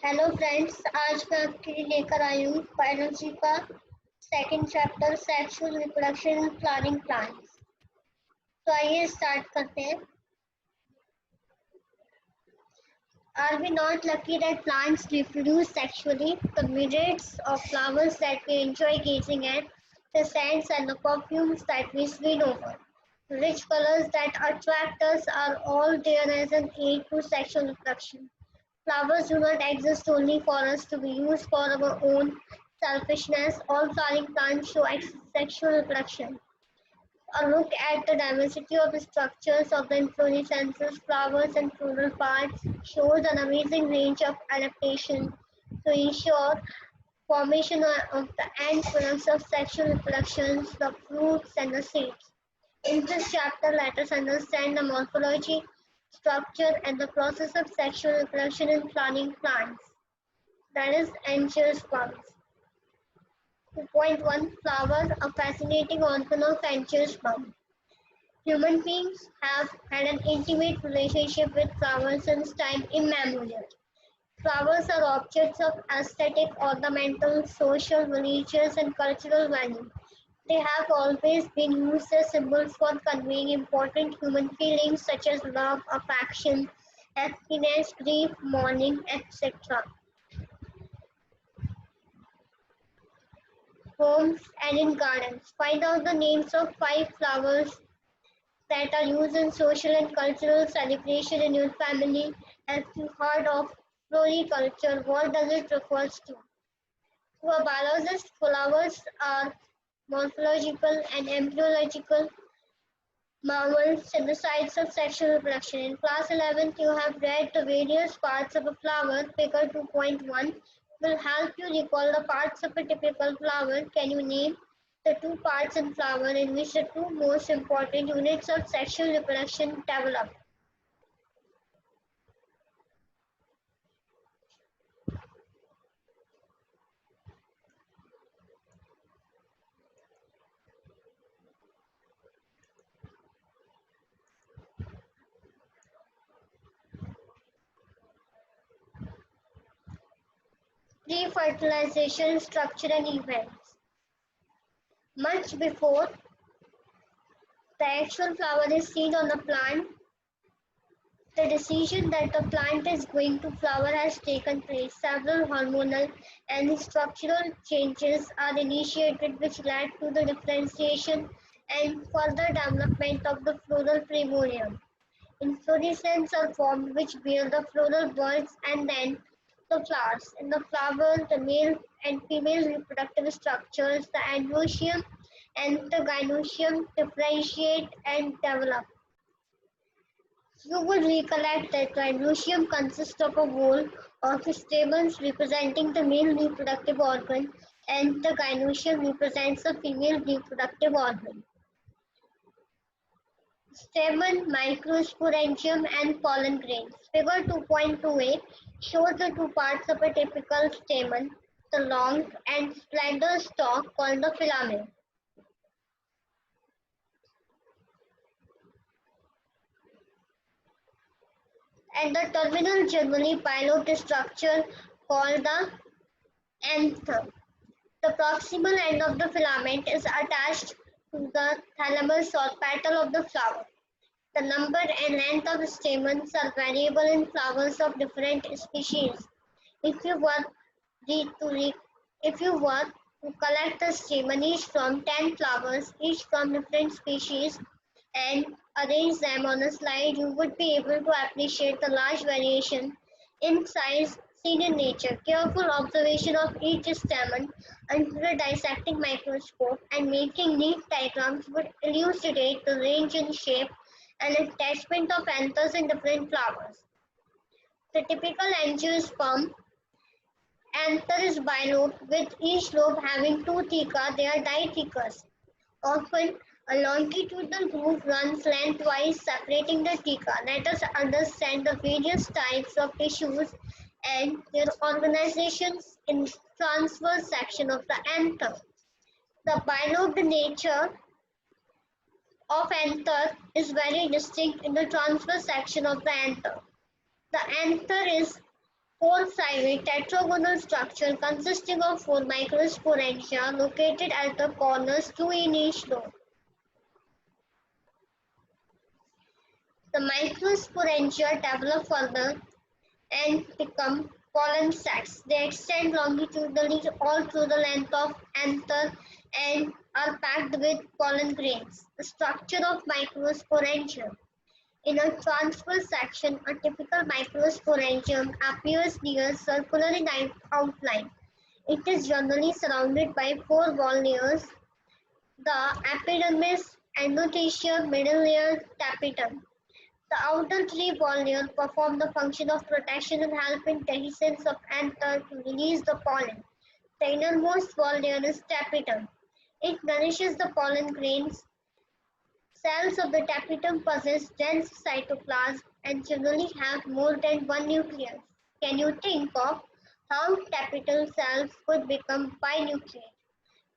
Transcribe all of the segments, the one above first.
Hello friends, आज मैं आपके लिए लेकर आई हूँ बायोलॉजी का second chapter sexual reproduction and flowering plants. तो आइए स्टार्ट करते हैं। Are we not lucky that plants reproduce sexually? The myriads of flowers that we enjoy gazing at, the scents and the perfumes that we swim over, the rich colors that attract us are all there as an aid to sexual reproduction. Flowers do not exist only for us to be used for our own selfishness. All flowering plants show sexual reproduction. A look at the diversity of the structures of the inflorescences, flowers, and floral parts shows an amazing range of adaptation to ensure formation of the end products of sexual reproductions, the fruits, and the seeds. In this chapter, let us understand the morphology, structure, and the process of sexual reproduction in flowering plants. That is angiosperms. 2.1 Flowers, a fascinating organ of angiosperm. Human beings have had an intimate relationship with flowers since time immemorial. Flowers are objects of aesthetic, ornamental, social, religious, and cultural value. They have always been used as symbols for conveying important human feelings such as love, affection, happiness, grief, mourning, etc. Homes and in gardens. Find out the names of 5 flowers that are used in social and cultural celebration in your family. Have you heard of floriculture? What does it refer to? To a biologist, flowers are morphological and embryological marvels in the sites of sexual reproduction. In class 11th, you have read the various parts of a flower. Figure 2.1 will help you recall the parts of a typical flower. Can you name the two parts in flower in which the two most important units of sexual reproduction develop? Pre-fertilization, structure and events. Much before the actual flower is seen on the plant, the decision that the plant is going to flower has taken place. Several hormonal and structural changes are initiated which led to the differentiation and further development of the floral primorium. Inflorescences are formed which bear the floral buds and then the flowers. In the flower, the male and female reproductive structures, the androecium and the gynoecium, differentiate and develop. You will recollect that the androecium consists of a whole of stamens representing the male reproductive organ and the gynoecium represents the female reproductive organ. Stamen, microsporangium and pollen grains. Figure 2.2a shows the two parts of a typical stamen, the long and slender stalk called the filament, and the terminal generally pilot structure called the anther. The proximal end of the filament is attached to the thalamus or petal of the flower. The number and length of stamens are variable in flowers of different species. If you were if you were to collect the stamen each from 10 flowers, each from different species, and arrange them on a slide, you would be able to appreciate the large variation in size seen in nature. Careful observation of each stamen under a dissecting microscope and making neat diagrams would elucidate the range in shape and attachment of anthers in different flowers. The typical angiosperm anther is bilobed, with each lobe having two theca. They are dithecous. Often, a longitudinal groove runs lengthwise, separating the theca. Let us understand the various types of tissues and their organizations in transverse section of the anther. The bilobed nature of anther is very distinct in the transverse section of the anther. The anther is four-sided tetragonal structure consisting of four microsporangia located at the corners, two in each row. The microsporangia develop further and become pollen sacs. They extend longitudinally all through the length of anther and are packed with pollen grains. The structure of microsporangium. In a transverse section, a typical microsporangium appears near circular in outline. It is generally surrounded by four wall layers: the epidermis, endothelium, middle layer, tapetum. The outer three wall layers perform the function of protection and help in dehiscence of anther to release the pollen. The innermost wall layer is tapetum. It nourishes the pollen grains. Cells of the tapetum possess dense cytoplasm and generally have more than one nucleus. Can you think of how tapetum cells could become binucleate?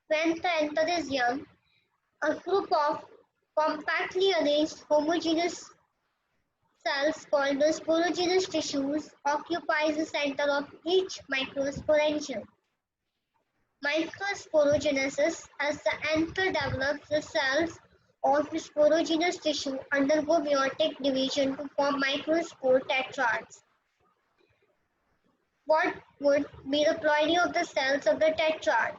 When the anther is young, a group of compactly arranged homogeneous cells called the sporogenous tissues occupies the center of each microsporangium. Microsporogenesis: as the anther develops, the cells of sporogenous tissue undergo meiotic division to form microspore tetrads. What would be the ploidy of the cells of the tetrad?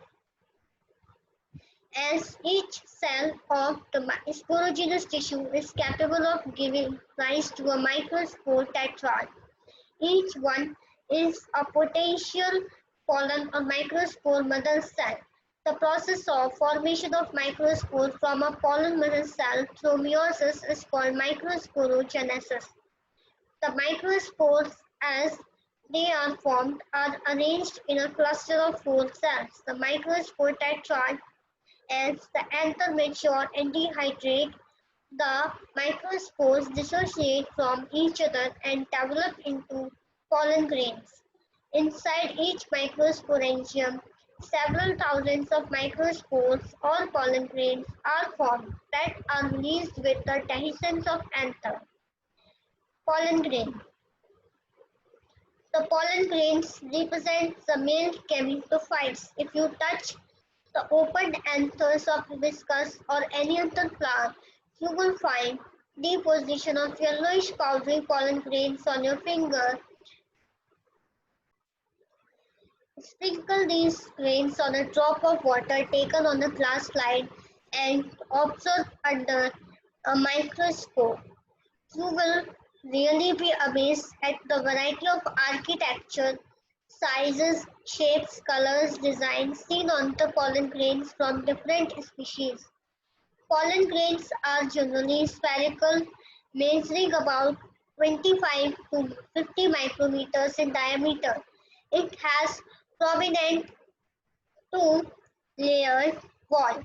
As each cell of the sporogenous tissue is capable of giving rise to a microspore tetrad, each one is a potential pollen or microspore mother cell. The process of formation of microspore from a pollen mother cell through meiosis is called microsporogenesis. The microspores, as they are formed, are arranged in a cluster of four cells. The microspore tetrad. As the anther mature and dehydrate, the microspores dissociate from each other and develop into pollen grains. Inside each microsporangium, several thousands of microspores or pollen grains are formed that are released with the dehiscence of anther. Pollen grain. The pollen grains represent the male gametophytes. If you touch the opened anthers of hibiscus or any other flower, you will find deposition of yellowish powdery pollen grains on your finger. Sprinkle these grains on a drop of water taken on a glass slide and observe under a microscope. You will really be amazed at the variety of architecture, sizes, shapes, colors, designs seen on the pollen grains from different species. Pollen grains are generally spherical, measuring about 25 to 50 micrometers in diameter. It has prominent two-layered wall.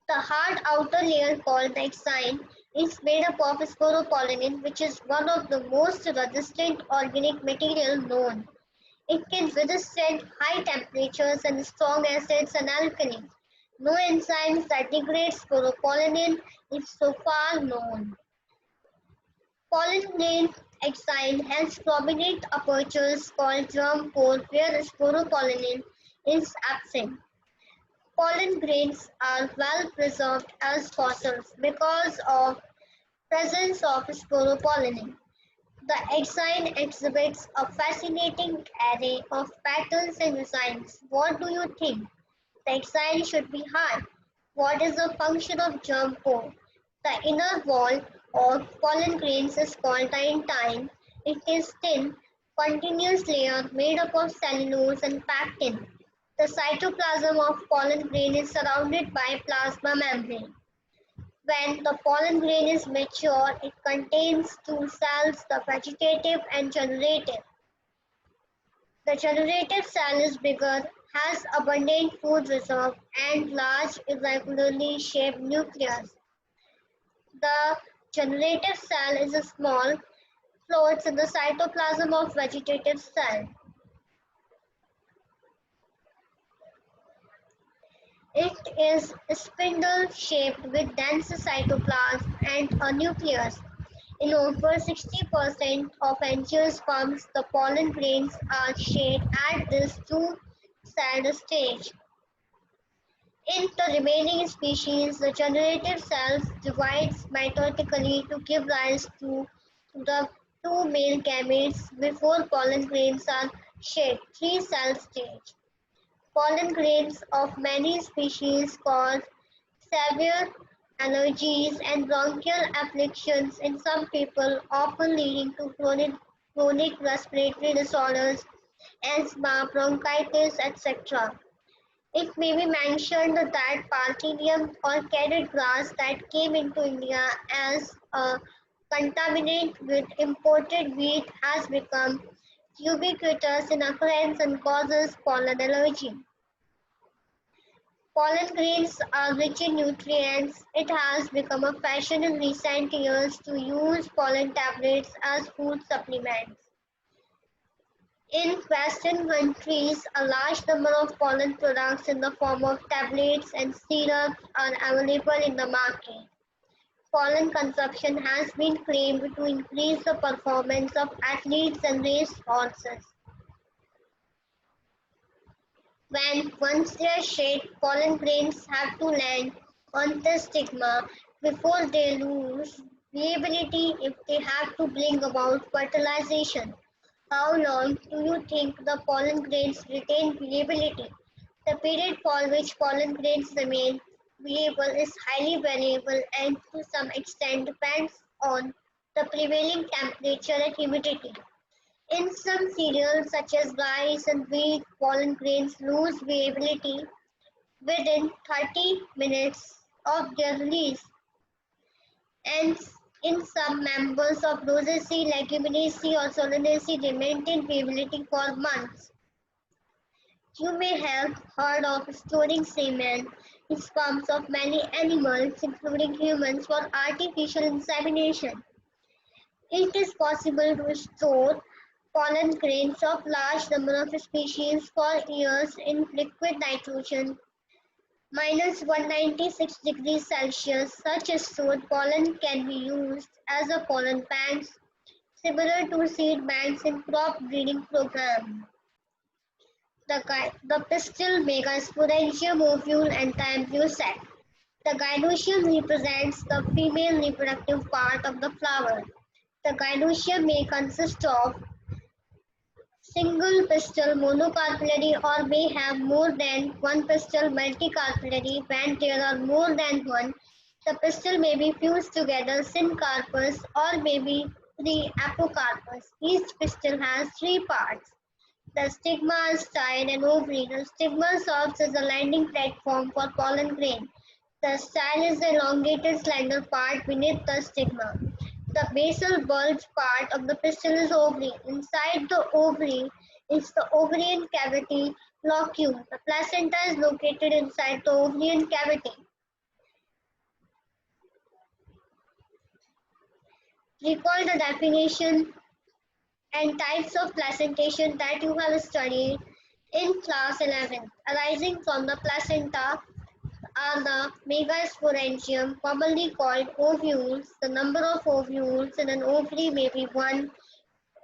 The hard outer layer, called the exine, is made up of sporopollenin, which is one of the most resistant organic material known. It can withstand high temperatures and strong acids and alkalis. No enzymes that degrade sporopollenin is so far known. Pollen grain exine has prominent apertures called germ pore where sporopollenin is absent. Pollen grains are well preserved as fossils because of presence of sporopollenin. The exine exhibits a fascinating array of patterns and designs. What do you think? The exine should be hard. What is the function of germ pore? The inner wall of pollen grains is called the intine. It is thin, continuous layer made up of cellulose and pectin. The cytoplasm of pollen grain is surrounded by plasma membrane. When the pollen grain is mature, it contains two cells, the vegetative and generative. The generative cell is bigger, has abundant food reserve, and large irregularly shaped nucleus. The generative cell is a small, floats in the cytoplasm of vegetative cell. It is spindle-shaped with dense cytoplasm and a nucleus. In over 60% of angiosperms, the pollen grains are shed at this two-celled stage. In the remaining species, the generative cells divide mitotically to give rise to the two male gametes before pollen grains are shed, three-cell stage. Pollen grains of many species cause severe allergies and bronchial afflictions in some people, often leading to chronic respiratory disorders, asthma, bronchitis, etc. It may be mentioned that Parthenium or carrot grass that came into India as a contaminant with imported wheat has become ubiquitous in occurrence and causes pollen allergy. Pollen grains are rich in nutrients. It has become a fashion in recent years to use pollen tablets as food supplements. In Western countries, a large number of pollen products in the form of tablets and syrups are available in the market. Pollen consumption has been claimed to increase the performance of athletes and race horses. When once they are shed, pollen grains have to land on the stigma before they lose viability if they have to bring about fertilization. How long do you think the pollen grains retain viability? The period for which pollen grains remain viable is highly variable and to some extent depends on the prevailing temperature and humidity. In some cereals such as rice and wheat, pollen grains lose viability within 30 minutes of their release, and in some members of Rosaceae, Leguminaceae or Solanaceae they maintain viability for months. You may have heard of storing semen in sperms of many animals, including humans, for artificial insemination. It is possible to store pollen grains of large number of species for years in liquid nitrogen -196 degrees Celsius. Such stored pollen can be used as a pollen banks, similar to seed banks in crop breeding program. The pistil, megasporangium, ovule, and the embryo sac. The gynoecium represents the female reproductive part of the flower. The gynoecium may consist of single pistil monocarpellary or may have more than one pistil multicarpellary. When there are more than one, the pistil may be fused together syncarpous or may be three apocarpous. Each pistil has three parts. The stigma, style, and ovary. The stigma serves as a landing platform for pollen grain. The style is the elongated slender part beneath the stigma. The basal bulge part of the pistil is ovary. Inside the ovary is the ovarian cavity loculum. The placenta is located inside the ovarian cavity. Recall the definition and types of placentation that you have studied in class 11. Arising from the placenta are the megasporangium, commonly called ovules. The number of ovules in an ovary may be one.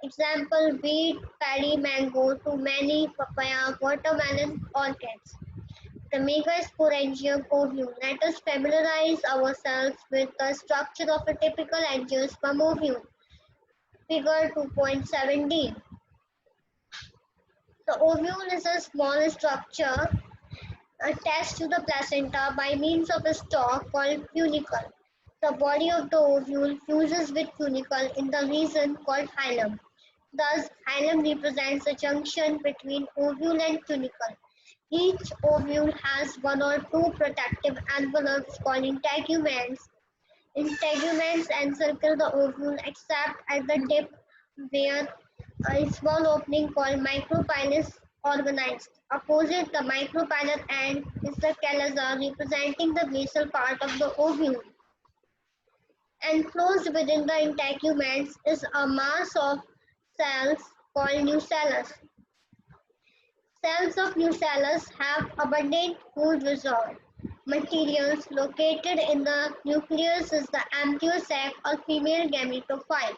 Example: wheat, paddy, mango, too many, papaya, watermelon, orchids. The megasporangium ovule. Let us familiarize ourselves with the structure of a typical angiosperm ovule. Figure 2.7d. The ovule is a small structure attached to the placenta by means of a stalk called funicle. The body of the ovule fuses with funicle in the region called hilum. Thus, hilum represents a junction between ovule and funicle. Each ovule has one or two protective envelopes called integuments. Integuments encircle the ovule except at the tip where a small opening called micropyle is organized. Opposite the micropylar end is the chalaza representing the basal part of the ovule. Enclosed within the integuments is a mass of cells called nucellus. Cells of nucellus have abundant food reserve. materials located in the nucleus is the embryo sac or female gametophyte.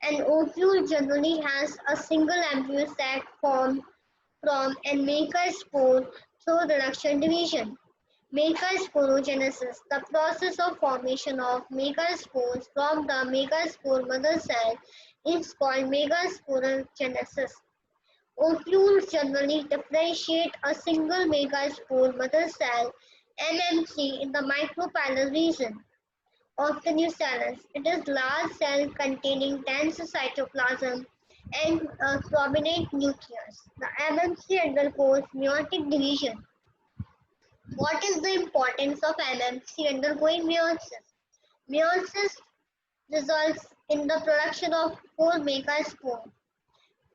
An ovule generally has a single embryo sac formed from a megaspore through reduction division. Megasporogenesis, the process of formation of megaspores from the megaspore mother cell, is called megasporogenesis. Ovules generally differentiate a single megaspore mother cell (MMC) in the micropylar region of the nucellus. It is large cell containing dense cytoplasm and a prominent nucleus. The MMC undergoes meiotic division. What is the importance of MMC undergoing meiosis? Meiosis results in the production of four megaspores,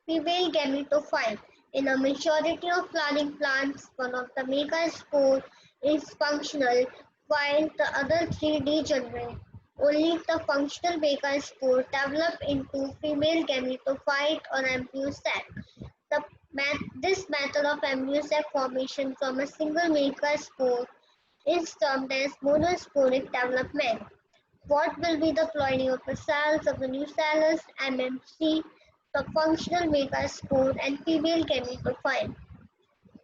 female gametophyte. In a majority of flowering plants, one of the megaspore is functional, while the other three degenerate. Only the functional megaspore develop into female gametophyte or embryo sac. This method of embryo sac formation from a single megaspore is termed as monosporic development. What will be the ploidy of the cells of the nucellus, MMC, the functional megaspore, and female gametophyte?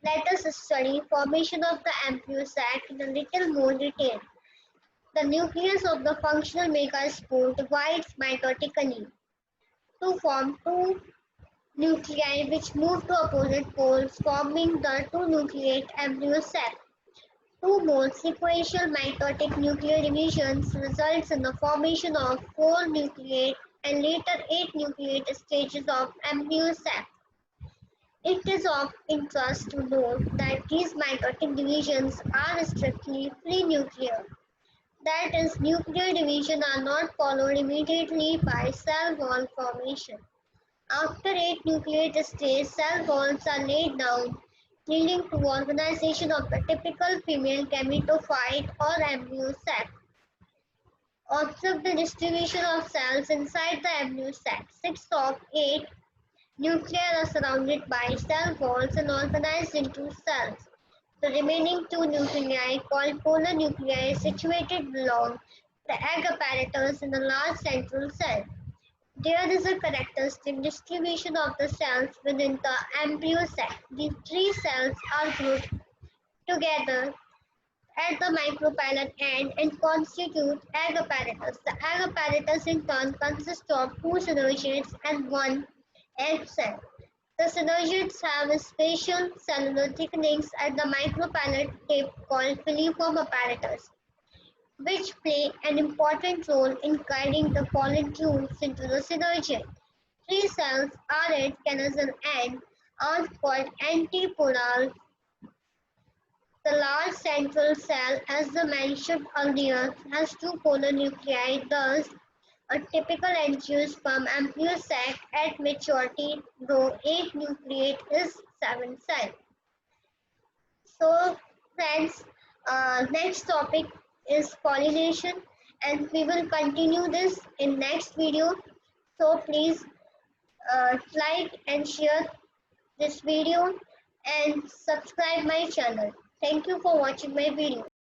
Let us study formation of the embryo sac in a little more detail. The nucleus of the functional megaspore divides mitotically to form two nuclei which move to opposite poles, forming the two-nucleate embryo sac. Two more sequential mitotic nuclear divisions results in the formation of four nucleate and later eight nucleate stages of embryo sac. It is of interest to note that these mitotic divisions are strictly free nuclear. That is, nuclear division are not followed immediately by cell wall formation. After eight nucleate stages, cell walls are laid down, leading to organization of the typical female gametophyte or embryo sac. Observe the distribution of cells inside the embryo sac. Six of eight nuclei are surrounded by cell walls and organized into cells. The remaining two nuclei, called polar nuclei, are situated along the egg apparatus in the large central cell. There is a characteristic distribution of the cells within the embryo sac. These three cells are grouped together at the micropylar end and constitute egg apparatus. The egg apparatus in turn consists of two synergids and one egg cell. The synergids have spatial cellular thickenings at the micropylar tip called filiform apparatus, which play an important role in guiding the pollen tubes into the synergid. Three cells are at canazal end are called antipodal. The large central cell, as the mentioned earlier, has two polar nuclei. Thus, a typical angiosperm embryo sac at maturity, though 8 nucleate, is 7 cells. So, friends, next topic is pollination, and we will continue this in next video. So, please like and share this video and subscribe my channel. Thank you for watching my video.